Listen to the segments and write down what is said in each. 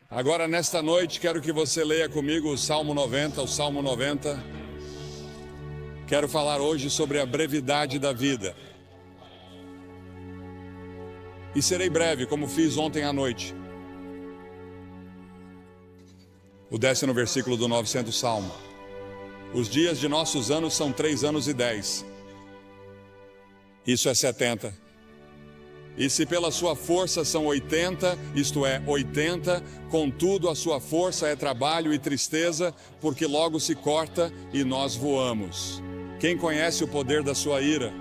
Agora, nesta noite, quero que você leia comigo o Salmo 90, o Salmo 90. Quero falar hoje sobre a brevidade da vida. E serei breve, como fiz ontem à noite. O 10º versículo do 900 Salmo. Os dias de nossos anos são 3 anos e 10. Isso é 70. E se pela sua força são 80, isto é, 80, contudo a sua força é trabalho e tristeza, porque logo se corta e nós voamos. Quem conhece o poder da sua ira?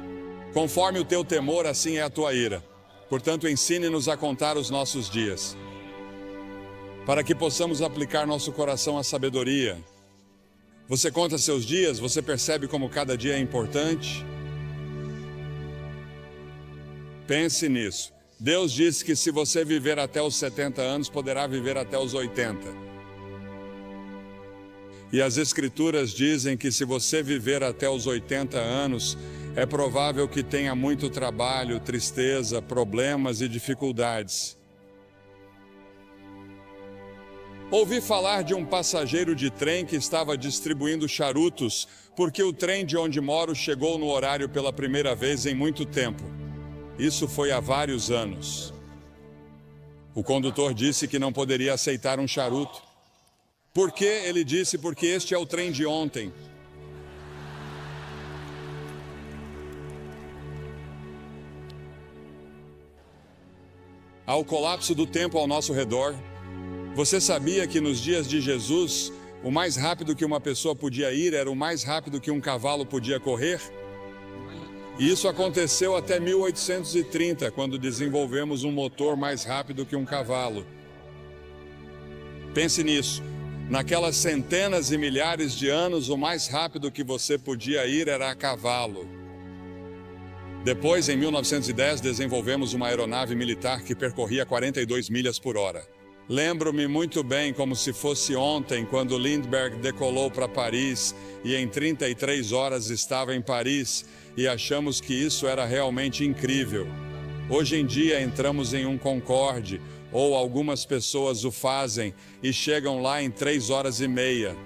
Conforme o teu temor, assim é a tua ira. Portanto, ensine-nos a contar os nossos dias, para que possamos aplicar nosso coração à sabedoria. Você conta seus dias? Você percebe como cada dia é importante? Pense nisso. Deus disse que se você viver até os 70 anos, poderá viver até os 80. E as Escrituras dizem que se você viver até os 80 anos, é provável que tenha muito trabalho, tristeza, problemas e dificuldades. Ouvi falar de um passageiro de trem que estava distribuindo charutos, porque o trem de onde moro chegou no horário pela primeira vez em muito tempo. Isso foi há vários anos. O condutor disse que não poderia aceitar um charuto. Por quê? Ele disse, porque este é o trem de ontem. Há o colapso do tempo ao nosso redor. Você sabia que nos dias de Jesus, o mais rápido que uma pessoa podia ir era o mais rápido que um cavalo podia correr? E isso aconteceu até 1830, quando desenvolvemos um motor mais rápido que um cavalo. Pense nisso. Naquelas centenas e milhares de anos, o mais rápido que você podia ir era a cavalo. Depois, em 1910, desenvolvemos uma aeronave militar que percorria 42 milhas por hora. Lembro-me muito bem, como se fosse ontem, quando Lindbergh decolou para Paris e em 33 horas estava em Paris, e achamos que isso era realmente incrível. Hoje em dia entramos em um Concorde, ou algumas pessoas o fazem, e chegam lá em 3 horas e meia.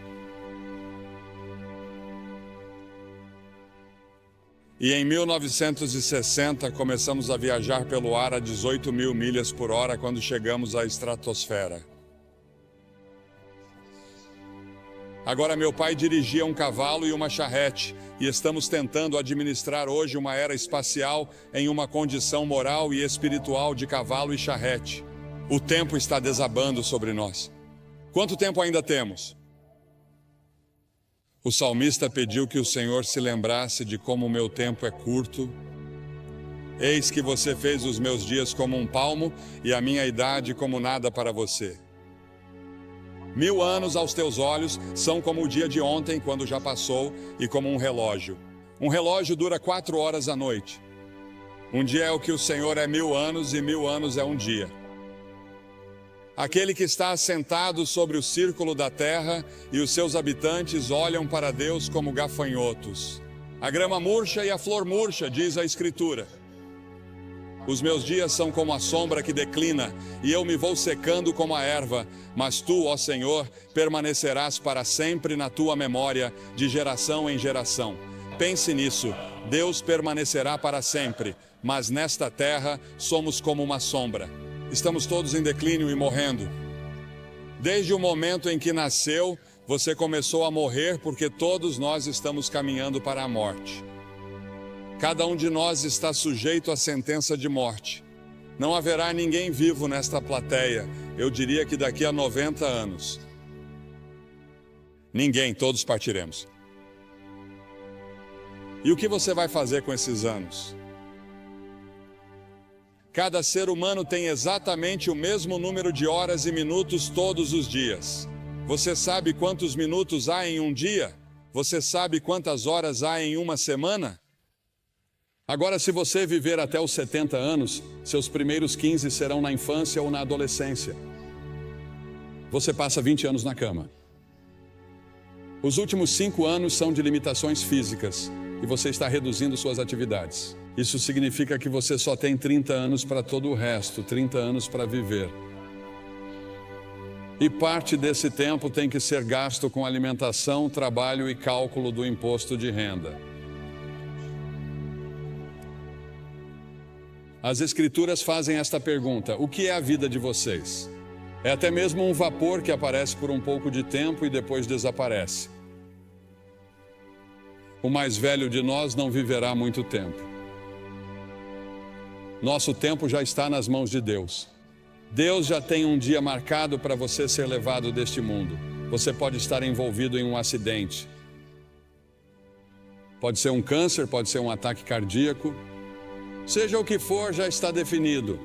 E em 1960 começamos a viajar pelo ar a 18 mil milhas por hora quando chegamos à estratosfera. Agora meu pai dirigia um cavalo e uma charrete, e estamos tentando administrar hoje uma era espacial em uma condição moral e espiritual de cavalo e charrete. O tempo está desabando sobre nós. Quanto tempo ainda temos? O salmista pediu que o Senhor se lembrasse de como o meu tempo é curto. Eis que você fez os meus dias como um palmo e a minha idade como nada para você. 1000 anos aos teus olhos são como o dia de ontem, quando já passou, e como um relógio. Um relógio dura 4 horas à noite. Um dia é o que o Senhor é 1000 anos e 1000 anos é um dia. Aquele que está assentado sobre o círculo da terra e os seus habitantes olham para Deus como gafanhotos. A grama murcha e a flor murcha, diz a Escritura. Os meus dias são como a sombra que declina, e eu me vou secando como a erva, mas tu, ó Senhor, permanecerás para sempre na tua memória, de geração em geração. Pense nisso, Deus permanecerá para sempre, mas nesta terra somos como uma sombra. Estamos todos em declínio e morrendo. Desde o momento em que nasceu, você começou a morrer, porque todos nós estamos caminhando para a morte. Cada um de nós está sujeito à sentença de morte. Não haverá ninguém vivo nesta plateia, eu diria que daqui a 90 anos. Ninguém, todos partiremos. E o que você vai fazer com esses anos? Cada ser humano tem exatamente o mesmo número de horas e minutos todos os dias. Você sabe quantos minutos há em um dia? Você sabe quantas horas há em uma semana? Agora, se você viver até os 70 anos, seus primeiros 15 serão na infância ou na adolescência. Você passa 20 anos na cama. Os últimos 5 anos são de limitações físicas e você está reduzindo suas atividades. Isso significa que você só tem 30 anos para todo o resto, 30 anos para viver. E parte desse tempo tem que ser gasto com alimentação, trabalho e cálculo do imposto de renda. As Escrituras fazem esta pergunta: o que é a vida de vocês? É até mesmo um vapor que aparece por um pouco de tempo e depois desaparece. O mais velho de nós não viverá muito tempo. Nosso tempo já está nas mãos de Deus. Deus já tem um dia marcado para você ser levado deste mundo. Você pode estar envolvido em um acidente. Pode ser um câncer, pode ser um ataque cardíaco. Seja o que for, já está definido.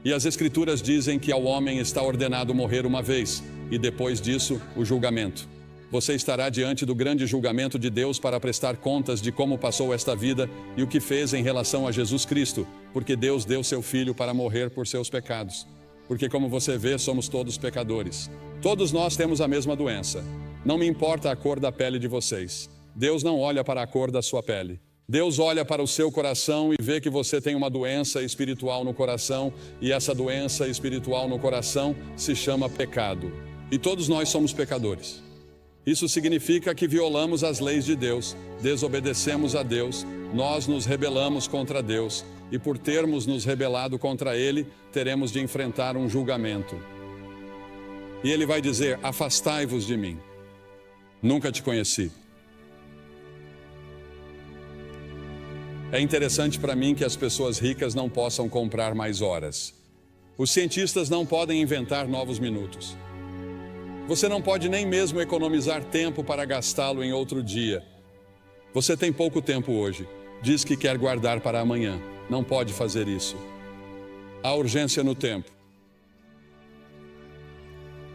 E as Escrituras dizem que ao homem está ordenado morrer uma vez, e depois disso, o julgamento. Você estará diante do grande julgamento de Deus para prestar contas de como passou esta vida e o que fez em relação a Jesus Cristo, porque Deus deu seu Filho para morrer por seus pecados. Porque, como você vê, somos todos pecadores. Todos nós temos a mesma doença. Não me importa a cor da pele de vocês. Deus não olha para a cor da sua pele. Deus olha para o seu coração e vê que você tem uma doença espiritual no coração, e essa doença espiritual no coração se chama pecado. E todos nós somos pecadores. Isso significa que violamos as leis de Deus, desobedecemos a Deus, nós nos rebelamos contra Deus, e por termos nos rebelado contra Ele, teremos de enfrentar um julgamento. E Ele vai dizer: afastai-vos de mim. Nunca te conheci. É interessante para mim que as pessoas ricas não possam comprar mais horas. Os cientistas não podem inventar novos minutos. Você não pode nem mesmo economizar tempo para gastá-lo em outro dia. Você tem pouco tempo hoje. Diz que quer guardar para amanhã. Não pode fazer isso. Há urgência no tempo.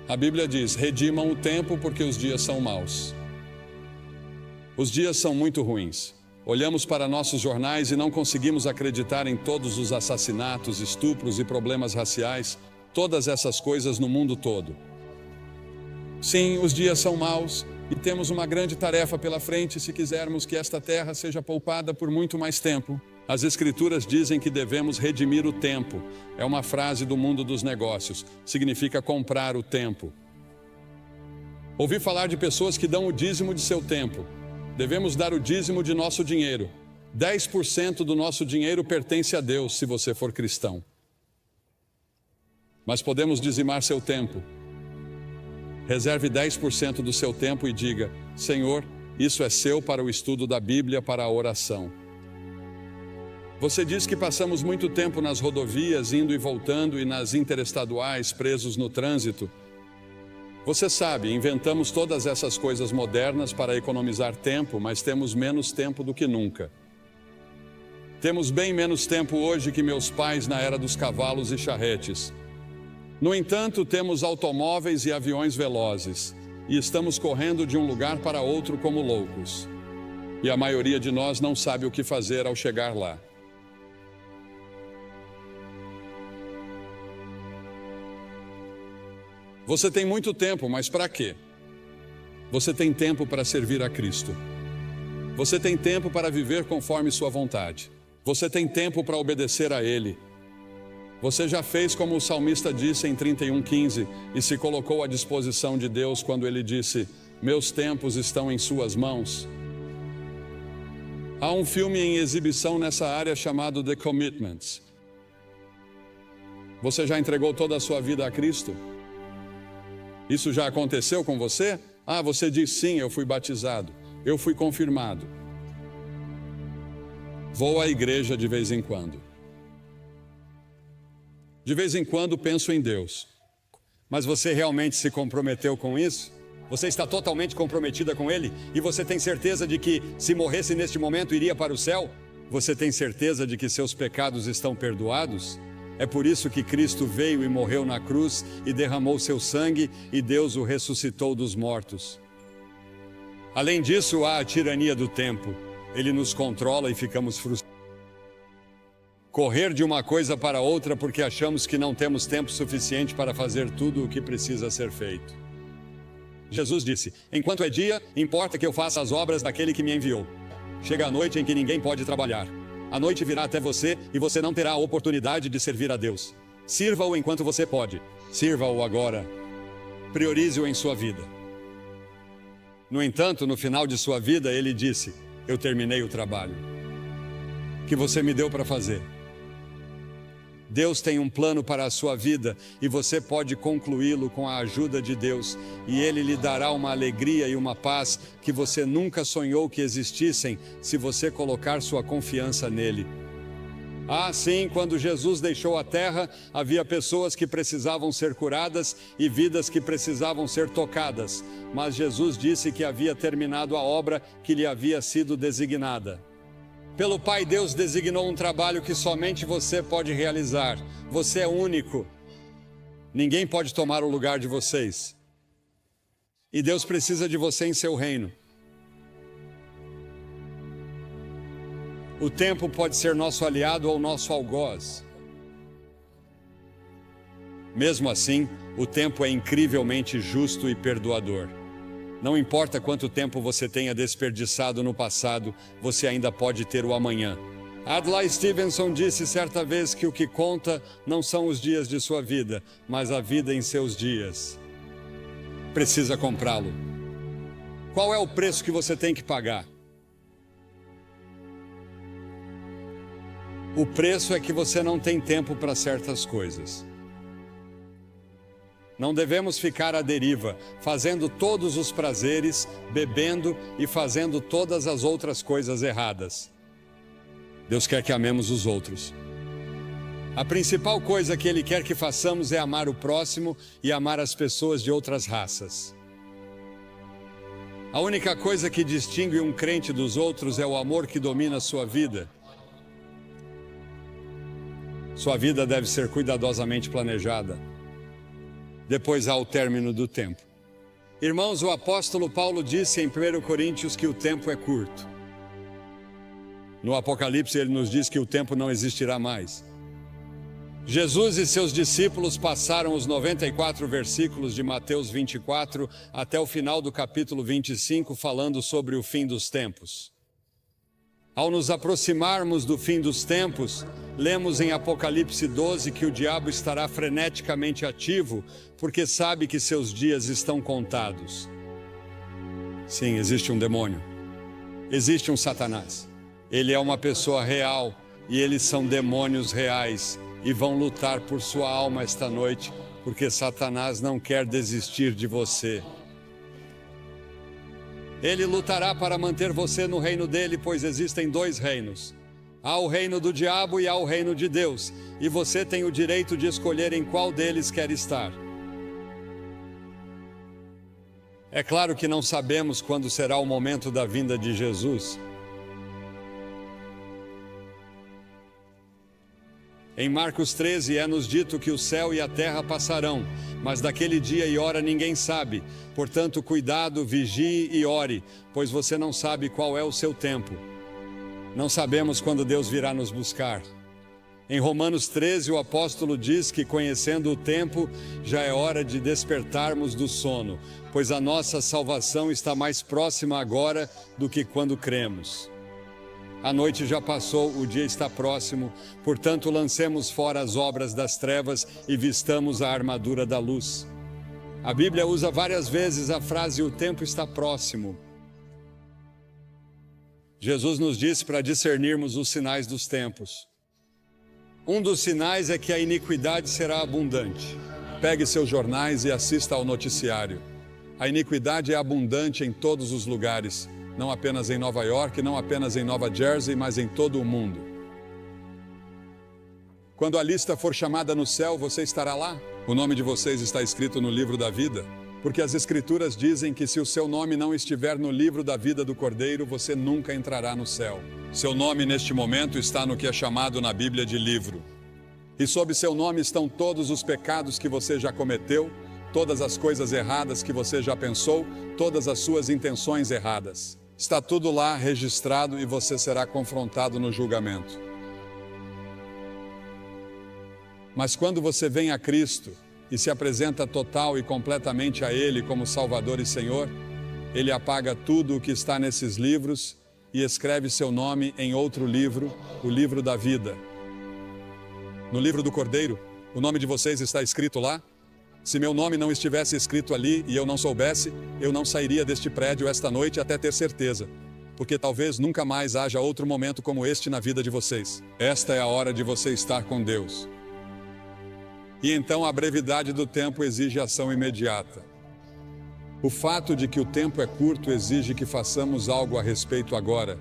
A Bíblia diz: redimam o tempo porque os dias são maus. Os dias são muito ruins. Olhamos para nossos jornais e não conseguimos acreditar em todos os assassinatos, estupros e problemas raciais, todas essas coisas no mundo todo. Sim, os dias são maus e temos uma grande tarefa pela frente se quisermos que esta terra seja poupada por muito mais tempo. As Escrituras dizem que devemos redimir o tempo. É uma frase do mundo dos negócios. Significa comprar o tempo. Ouvi falar de pessoas que dão o dízimo de seu tempo. Devemos dar o dízimo de nosso dinheiro. 10% do nosso dinheiro pertence a Deus, se você for cristão. Mas podemos dizimar seu tempo. Reserve 10% do seu tempo e diga: Senhor, isso é seu para o estudo da Bíblia, para a oração. Você diz que passamos muito tempo nas rodovias, indo e voltando, e nas interestaduais, presos no trânsito. Você sabe, inventamos todas essas coisas modernas para economizar tempo, mas temos menos tempo do que nunca. Temos bem menos tempo hoje que meus pais na era dos cavalos e charretes. No entanto, temos automóveis e aviões velozes, e estamos correndo de um lugar para outro como loucos. E a maioria de nós não sabe o que fazer ao chegar lá. Você tem muito tempo, mas para quê? Você tem tempo para servir a Cristo. Você tem tempo para viver conforme sua vontade. Você tem tempo para obedecer a Ele. Você já fez como o salmista disse em 31:15 e se colocou à disposição de Deus quando ele disse: meus tempos estão em suas mãos. Há um filme em exibição nessa área chamado The Commitments. Você já entregou toda a sua vida a Cristo? Isso já aconteceu com você? Ah, você diz sim, eu fui batizado, eu fui confirmado. Vou à igreja de vez em quando. De vez em quando penso em Deus. Mas você realmente se comprometeu com isso? Você está totalmente comprometida com Ele? E você tem certeza de que, se morresse neste momento, iria para o céu? Você tem certeza de que seus pecados estão perdoados? É por isso que Cristo veio e morreu na cruz e derramou seu sangue e Deus o ressuscitou dos mortos. Além disso, há a tirania do tempo. Ele nos controla e ficamos frustrados. Correr de uma coisa para outra porque achamos que não temos tempo suficiente para fazer tudo o que precisa ser feito. Jesus disse: enquanto é dia, importa que eu faça as obras daquele que me enviou. Chega a noite em que ninguém pode trabalhar. A noite virá até você e você não terá a oportunidade de servir a Deus. Sirva-o enquanto você pode. Sirva-o agora. Priorize-o em sua vida. No entanto, no final de sua vida, ele disse: eu terminei o trabalho que você me deu para fazer. Deus tem um plano para a sua vida e você pode concluí-lo com a ajuda de Deus, e Ele lhe dará uma alegria e uma paz que você nunca sonhou que existissem se você colocar sua confiança nele. Ah, sim, quando Jesus deixou a terra, havia pessoas que precisavam ser curadas e vidas que precisavam ser tocadas, mas Jesus disse que havia terminado a obra que lhe havia sido designada. Pelo Pai, Deus designou um trabalho que somente você pode realizar. Você é único. Ninguém pode tomar o lugar de vocês. E Deus precisa de você em seu reino. O tempo pode ser nosso aliado ou nosso algoz. Mesmo assim, o tempo é incrivelmente justo e perdoador. Não importa quanto tempo você tenha desperdiçado no passado, você ainda pode ter o amanhã. Adlai Stevenson disse certa vez que o que conta não são os dias de sua vida, mas a vida em seus dias. Precisa comprá-lo. Qual é o preço que você tem que pagar? O preço é que você não tem tempo para certas coisas. Não devemos ficar à deriva, fazendo todos os prazeres, bebendo e fazendo todas as outras coisas erradas. Deus quer que amemos os outros. A principal coisa que Ele quer que façamos é amar o próximo e amar as pessoas de outras raças. A única coisa que distingue um crente dos outros é o amor que domina a sua vida. Sua vida deve ser cuidadosamente planejada. Depois há o término do tempo. Irmãos, o apóstolo Paulo disse em 1 Coríntios que o tempo é curto. No Apocalipse ele nos diz que o tempo não existirá mais. Jesus e seus discípulos passaram os 94 versículos de Mateus 24 até o final do capítulo 25 falando sobre o fim dos tempos. Ao nos aproximarmos do fim dos tempos, lemos em Apocalipse 12 que o diabo estará freneticamente ativo, porque sabe que seus dias estão contados. Sim, existe um demônio. Existe um Satanás. Ele é uma pessoa real e eles são demônios reais e vão lutar por sua alma esta noite, porque Satanás não quer desistir de você. Ele lutará para manter você no reino dele, pois existem dois reinos. Há o reino do diabo e há o reino de Deus, e você tem o direito de escolher em qual deles quer estar. É claro que não sabemos quando será o momento da vinda de Jesus. Em Marcos 13 é-nos dito que o céu e a terra passarão, mas daquele dia e hora ninguém sabe. Portanto, cuidado, vigie e ore, pois você não sabe qual é o seu tempo. Não sabemos quando Deus virá nos buscar. Em Romanos 13, o apóstolo diz que, conhecendo o tempo, já é hora de despertarmos do sono, pois a nossa salvação está mais próxima agora do que quando cremos. A noite já passou, o dia está próximo, portanto lancemos fora as obras das trevas e vistamos a armadura da luz. A Bíblia usa várias vezes a frase "o tempo está próximo". Jesus nos disse para discernirmos os sinais dos tempos. Um dos sinais é que a iniquidade será abundante. Pegue seus jornais e assista ao noticiário. A iniquidade é abundante em todos os lugares. Não apenas em Nova York, não apenas em Nova Jersey, mas em todo o mundo. Quando a lista for chamada no céu, você estará lá? O nome de vocês está escrito no livro da vida? Porque as Escrituras dizem que se o seu nome não estiver no livro da vida do Cordeiro, você nunca entrará no céu. Seu nome neste momento está no que é chamado na Bíblia de livro. E sob seu nome estão todos os pecados que você já cometeu, todas as coisas erradas que você já pensou, todas as suas intenções erradas. Está tudo lá registrado e você será confrontado no julgamento. Mas quando você vem a Cristo e se apresenta total e completamente a Ele como Salvador e Senhor, Ele apaga tudo o que está nesses livros e escreve seu nome em outro livro, o livro da vida. No livro do Cordeiro, O nome de vocês está escrito lá? Se meu nome não estivesse escrito ali e eu não soubesse, eu não sairia deste prédio esta noite até ter certeza. Porque talvez nunca mais haja outro momento como este na vida de vocês. Esta é a hora de você estar com Deus. E então a brevidade do tempo exige ação imediata. O fato de que o tempo é curto exige que façamos algo a respeito agora,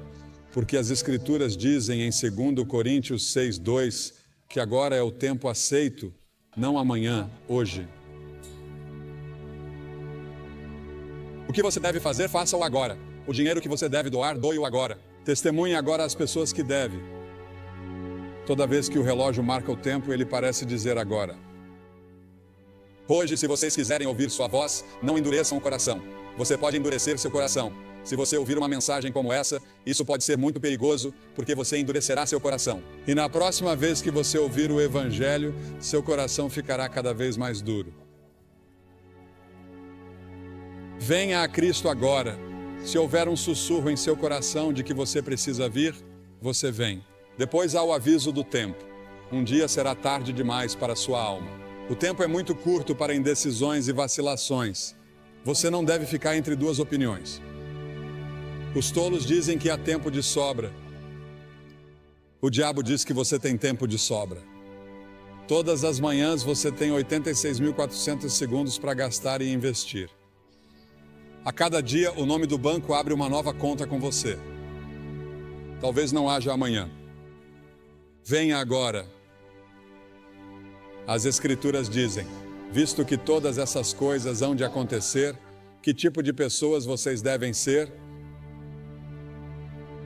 porque as Escrituras dizem em 2 Coríntios 6:2 que agora é o tempo aceito, não amanhã, hoje. O que você deve fazer, faça-o agora. O dinheiro que você deve doar, doe-o agora. Testemunhe agora às pessoas que deve. Toda vez que o relógio marca o tempo, ele parece dizer agora. Hoje, se vocês quiserem ouvir sua voz, não endureçam o coração. Você pode endurecer seu coração. Se você ouvir uma mensagem como essa, isso pode ser muito perigoso, porque você endurecerá seu coração. E na próxima vez que você ouvir o Evangelho, seu coração ficará cada vez mais duro. Venha a Cristo agora. Se houver um sussurro em seu coração de que você precisa vir, você vem. Depois há o aviso do tempo. Um dia será tarde demais para sua alma. O tempo é muito curto para indecisões e vacilações. Você não deve ficar entre duas opiniões. Os tolos dizem que há tempo de sobra. O diabo diz que você tem tempo de sobra. Todas as manhãs você tem 86.400 segundos para gastar e investir. A cada dia, o nome do banco abre uma nova conta com você. Talvez não haja amanhã. Venha agora. As Escrituras dizem, visto que todas essas coisas hão de acontecer, que tipo de pessoas vocês devem ser?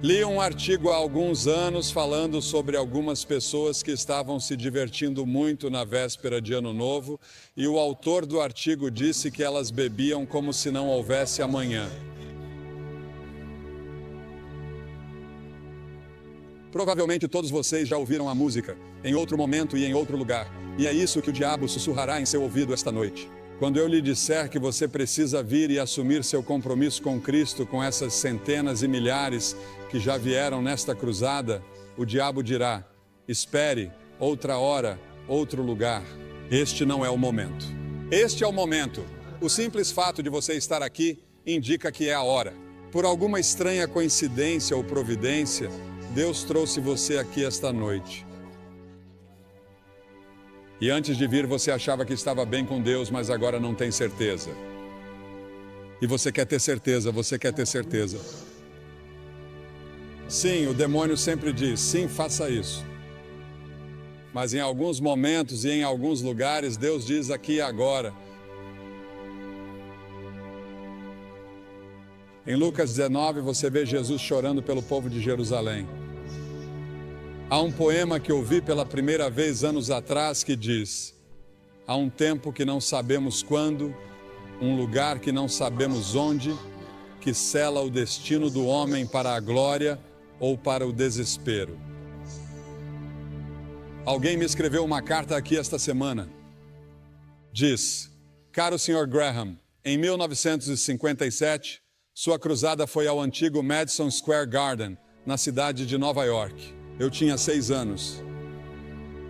Li um artigo há alguns anos falando sobre algumas pessoas que estavam se divertindo muito na véspera de Ano Novo, e o autor do artigo disse que elas bebiam como se não houvesse amanhã. Provavelmente todos vocês já ouviram a música, em outro momento e em outro lugar, e é isso que o diabo sussurrará em seu ouvido esta noite. Quando eu lhe disser que você precisa vir e assumir seu compromisso com Cristo, com essas centenas e milhares que já vieram nesta cruzada, o diabo dirá, espere, outra hora, outro lugar. Este não é o momento. Este é o momento. O simples fato de você estar aqui indica que é a hora. Por alguma estranha coincidência ou providência, Deus trouxe você aqui esta noite. E antes de vir, você achava que estava bem com Deus, mas agora não tem certeza. E você quer ter certeza, você quer ter certeza. Sim, o demônio sempre diz, sim, faça isso. Mas em alguns momentos e em alguns lugares, Deus diz aqui e agora. Em Lucas 19, você vê Jesus chorando pelo povo de Jerusalém. Há um poema que ouvi pela primeira vez anos atrás que diz: há um tempo que não sabemos quando, um lugar que não sabemos onde, que sela o destino do homem para a glória ou para o desespero. Alguém me escreveu uma carta aqui esta semana. Diz: caro Sr. Graham, em 1957, sua cruzada foi ao antigo Madison Square Garden, na cidade de Nova York. Eu tinha 6 anos.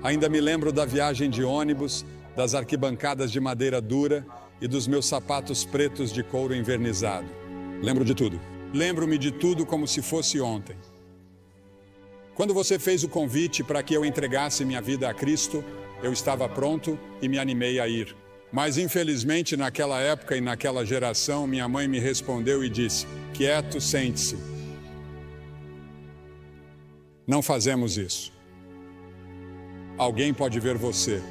Ainda me lembro da viagem de ônibus, das arquibancadas de madeira dura e dos meus sapatos pretos de couro envernizado. Lembro de tudo. Lembro-me de tudo como se fosse ontem. Quando você fez o convite para que eu entregasse minha vida a Cristo, eu estava pronto e me animei a ir. Mas infelizmente naquela época e naquela geração, minha mãe me respondeu e disse: quieto, sente-se. Não fazemos isso. Alguém pode ver você.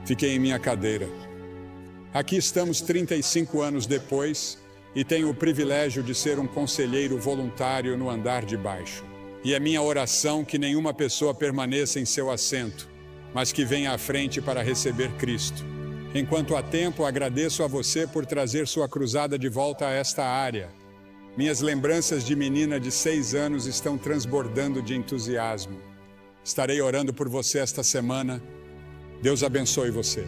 Fiquei em minha cadeira. Aqui estamos 35 anos depois e tenho o privilégio de ser um conselheiro voluntário no andar de baixo. E é minha oração que nenhuma pessoa permaneça em seu assento, mas que venha à frente para receber Cristo. Enquanto há tempo, agradeço a você por trazer sua cruzada de volta a esta área. Minhas lembranças de menina de 6 anos estão transbordando de entusiasmo. Estarei orando por você esta semana. Deus abençoe você.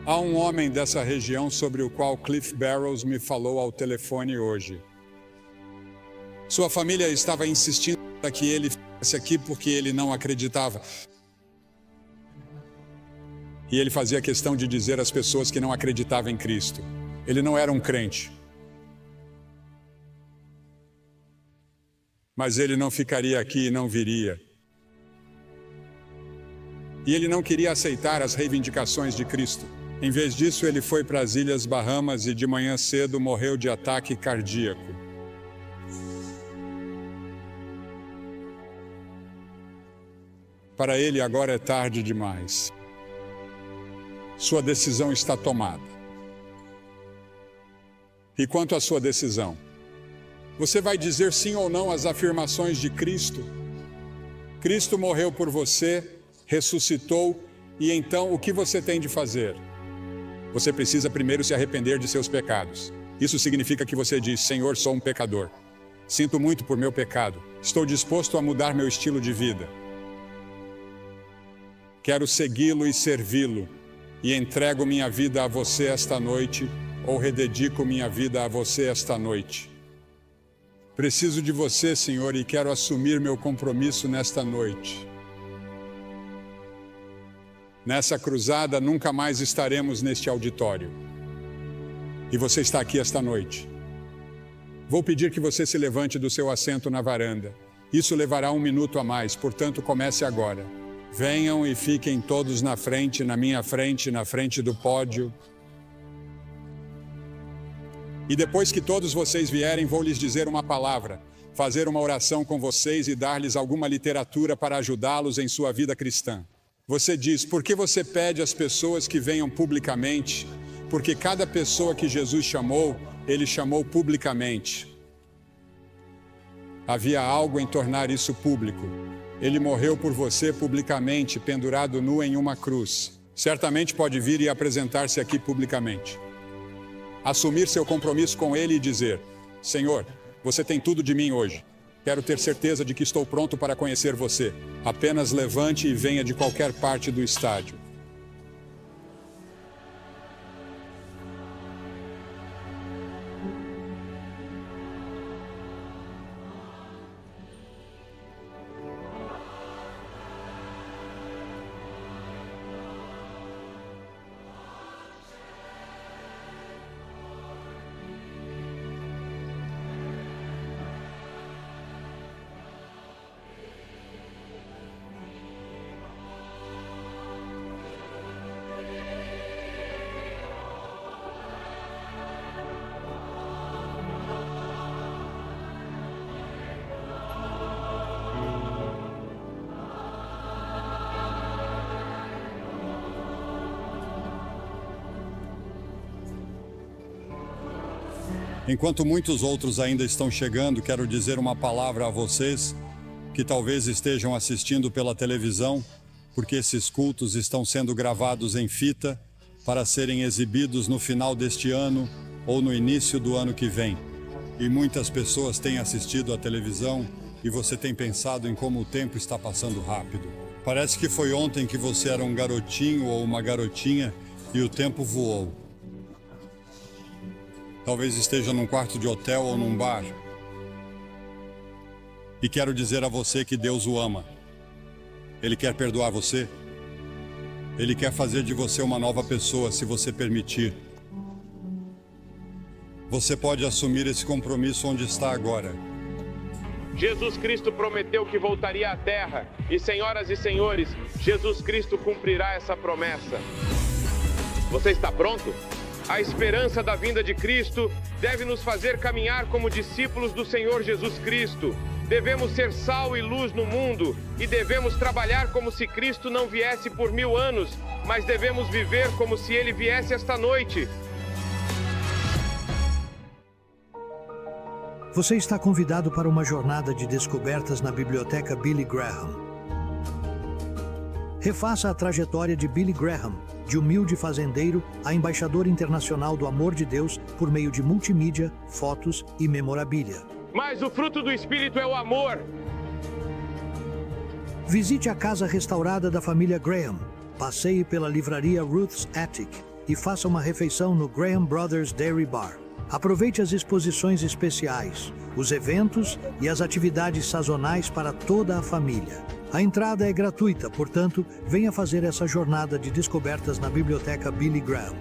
Há um homem dessa região sobre o qual Cliff Barrows me falou ao telefone hoje. Sua família estava insistindo para que ele ficasse aqui porque ele não acreditava. E ele fazia questão de dizer às pessoas que não acreditavam em Cristo. Ele não era um crente. Mas ele não ficaria aqui e não viria. E ele não queria aceitar as reivindicações de Cristo. Em vez disso, ele foi para as Ilhas Bahamas e de manhã cedo morreu de ataque cardíaco. Para ele agora é tarde demais. Sua decisão está tomada. E quanto à sua decisão? Você vai dizer sim ou não às afirmações de Cristo? Cristo morreu por você, ressuscitou, e então o que você tem de fazer? Você precisa primeiro se arrepender de seus pecados. Isso significa que você diz: Senhor, sou um pecador. Sinto muito por meu pecado. Estou disposto a mudar meu estilo de vida. Quero segui-lo e servi-lo. E entrego minha vida a você esta noite, ou rededico minha vida a você esta noite. Preciso de você, Senhor, e quero assumir meu compromisso nesta noite. Nessa cruzada, nunca mais estaremos neste auditório. E você está aqui esta noite. Vou pedir que você se levante do seu assento na varanda. Isso levará 1 minuto a mais, portanto, comece agora. Venham e fiquem todos na frente, na minha frente, na frente do pódio. E depois que todos vocês vierem, vou lhes dizer uma palavra, fazer uma oração com vocês e dar-lhes alguma literatura para ajudá-los em sua vida cristã. Você diz: por que você pede às pessoas que venham publicamente? Porque cada pessoa que Jesus chamou, ele chamou publicamente. Havia algo em tornar isso público. Ele morreu por você publicamente, pendurado nu em uma cruz. Certamente pode vir e apresentar-se aqui publicamente. Assumir seu compromisso com ele e dizer: Senhor, você tem tudo de mim hoje. Quero ter certeza de que estou pronto para conhecer você. Apenas levante e venha de qualquer parte do estádio. Enquanto muitos outros ainda estão chegando, quero dizer uma palavra a vocês que talvez estejam assistindo pela televisão, porque esses cultos estão sendo gravados em fita para serem exibidos no final deste ano ou no início do ano que vem. E muitas pessoas têm assistido à televisão e você tem pensado em como o tempo está passando rápido. Parece que foi ontem que você era um garotinho ou uma garotinha e o tempo voou. Talvez esteja num quarto de hotel ou num bar. E quero dizer a você que Deus o ama. Ele quer perdoar você. Ele quer fazer de você uma nova pessoa, se você permitir. Você pode assumir esse compromisso onde está agora. Jesus Cristo prometeu que voltaria à Terra. E, senhoras e senhores, Jesus Cristo cumprirá essa promessa. Você está pronto? A esperança da vinda de Cristo deve nos fazer caminhar como discípulos do Senhor Jesus Cristo. Devemos ser sal e luz no mundo e devemos trabalhar como se Cristo não viesse por 1000 anos, mas devemos viver como se Ele viesse esta noite. Você está convidado para uma jornada de descobertas na Biblioteca Billy Graham. Refaça a trajetória de Billy Graham, de humilde fazendeiro a embaixador internacional do amor de Deus por meio de multimídia, fotos e memorabilia. Mas o fruto do Espírito é o amor. Visite a casa restaurada da família Graham, passeie pela livraria Ruth's Attic e faça uma refeição no Graham Brothers Dairy Bar. Aproveite as exposições especiais, os eventos e as atividades sazonais para toda a família. A entrada é gratuita, portanto, venha fazer essa jornada de descobertas na Biblioteca Billy Graham.